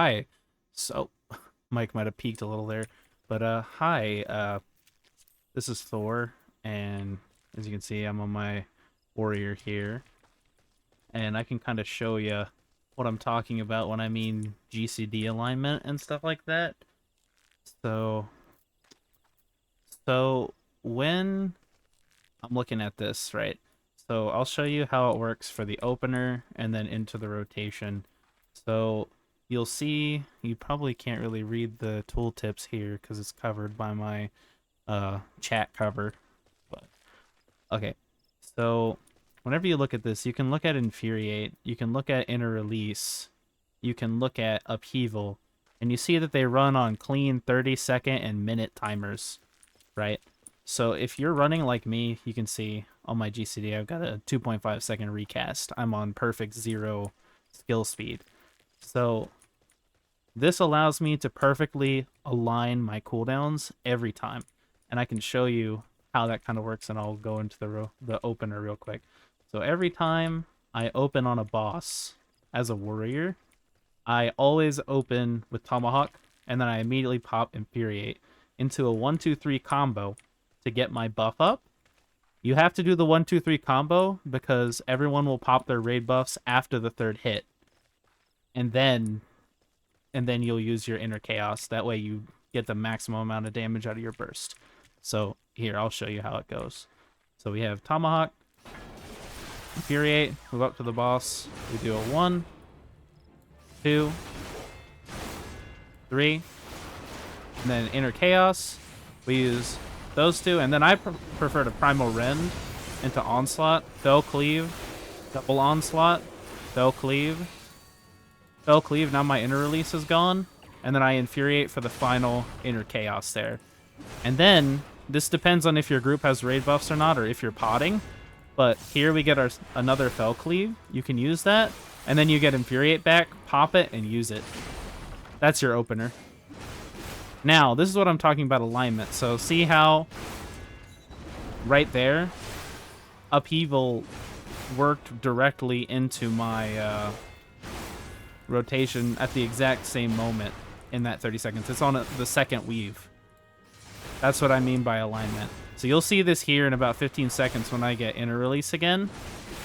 Hi. So, Mike might have peeked a little there, but hi. This is Thor, and as you can see, I'm on my warrior here, and I can kind of show you what I'm talking about when I mean GCD alignment and stuff like that. So, so when I'm looking at this, right? So I'll show you how it works for the opener and then into the rotation. So you'll see, you probably can't really read the tooltips here because it's covered by my chat cover. But okay, so whenever you look at this, you can look at infuriate, you can look at inner release, you can look at upheaval, and you see that they run on clean 30-second and minute timers, right? So if you're running like me, you can see on my GCD, I've got a 2.5 second recast. I'm on perfect 0 skill speed. So this allows me to perfectly align my cooldowns every time. And I can show you how that kind of works, and I'll go into the opener real quick. So every time I open on a boss as a warrior, I always open with Tomahawk, and then I immediately pop Infuriate into a 1-2-3 combo to get my buff up. You have to do the 1-2-3 combo because everyone will pop their raid buffs after the third hit. And then you'll use your inner chaos. That way you get the maximum amount of damage out of your burst. So here, I'll show you how it goes. So we have Tomahawk, Infuriate, move up to the boss. We do a 1, 2, 3, and then inner chaos. We use those two, and then I prefer to primal rend into onslaught, fell cleave, double onslaught, fell cleave, fell cleave. Now my inner release is gone, and then I infuriate for the final inner chaos there. And then this depends on if your group has raid buffs or not, or if you're potting. But here we get our another fell cleave. You can use that, and then you get infuriate back, pop it, and use it. That's your opener. Now, this is what I'm talking about alignment. So see how right there, upheaval worked directly into my rotation at the exact same moment in that 30 seconds. It's on the second weave. That's what I mean by alignment. So you'll see this here in about 15 seconds when I get inner release again.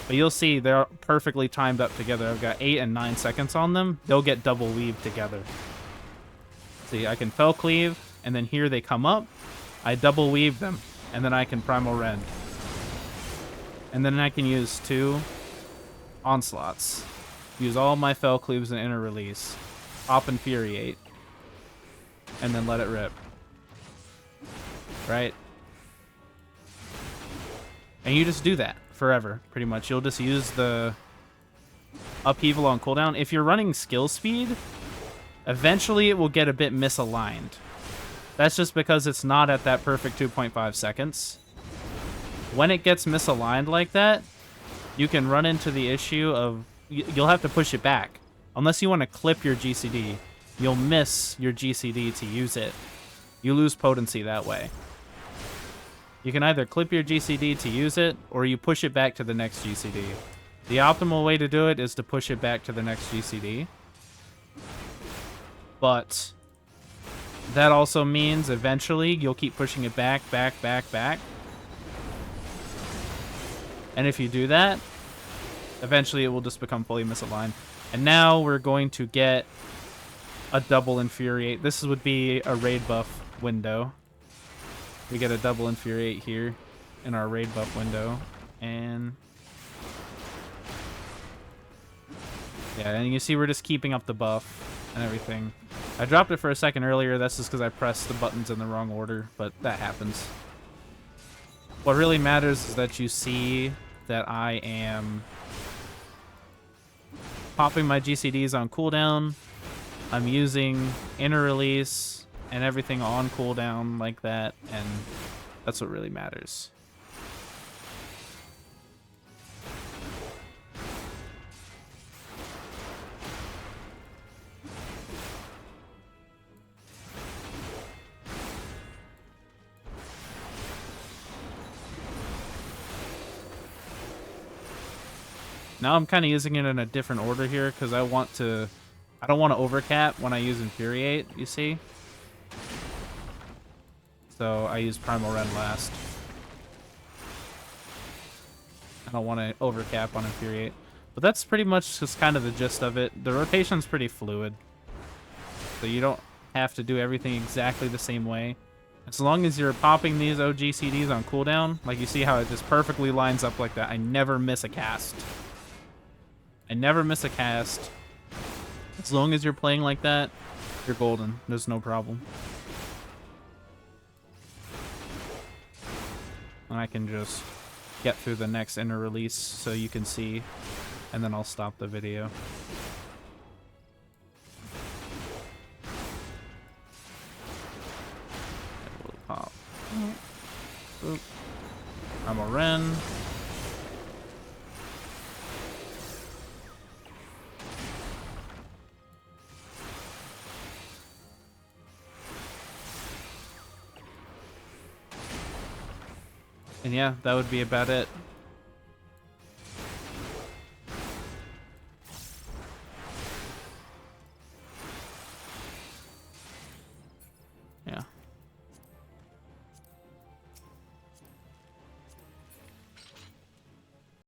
But you'll see they're perfectly timed up together. I've got 8 and 9 seconds on them. They'll get double weave together. See, I can fell cleave, and then here they come up. I double weave them, and then I can primal rend. And then I can use 2 onslaughts. Use all my fell cleaves and inner release. Pop infuriate. And then let it rip. Right? And you just do that forever, pretty much. You'll just use the upheaval on cooldown. If you're running skill speed, eventually it will get a bit misaligned. That's just because it's not at that perfect 2.5 seconds. When it gets misaligned like that, you can run into the issue of you'll have to push it back. Unless you want to clip your GCD, you'll miss your GCD to use it. You lose potency that way. You can either clip your GCD to use it, or you push it back to the next GCD. The optimal way to do it is to push it back to the next GCD. But that also means eventually you'll keep pushing it back, back, back, back. And if you do that, eventually it will just become fully misaligned. And now we're going to get a double infuriate. This would be a raid buff window. We get a double infuriate here in our raid buff window. And yeah, and you see we're just keeping up the buff and everything. I dropped it for a second earlier. That's just because I pressed the buttons in the wrong order, but that happens. What really matters is that you see that I am popping my GCDs on cooldown. I'm using inner release and everything on cooldown like that, and that's what really matters. Now I'm kind of using it in a different order here because I want to I don't want to overcap when I use Infuriate, you see? So I use Primal Rend last. I don't want to overcap on Infuriate. But that's pretty much just kind of the gist of it. The rotation's pretty fluid. So you don't have to do everything exactly the same way. As long as you're popping these OGCDs on cooldown, like you see how it just perfectly lines up like that. I never miss a cast. I never miss a cast. As long as you're playing like that, you're golden. There's no problem. And I can just get through the next inner release so you can see, and then I'll stop the video. We'll pop. Oop. I'm a Ren. And yeah, that would be about it.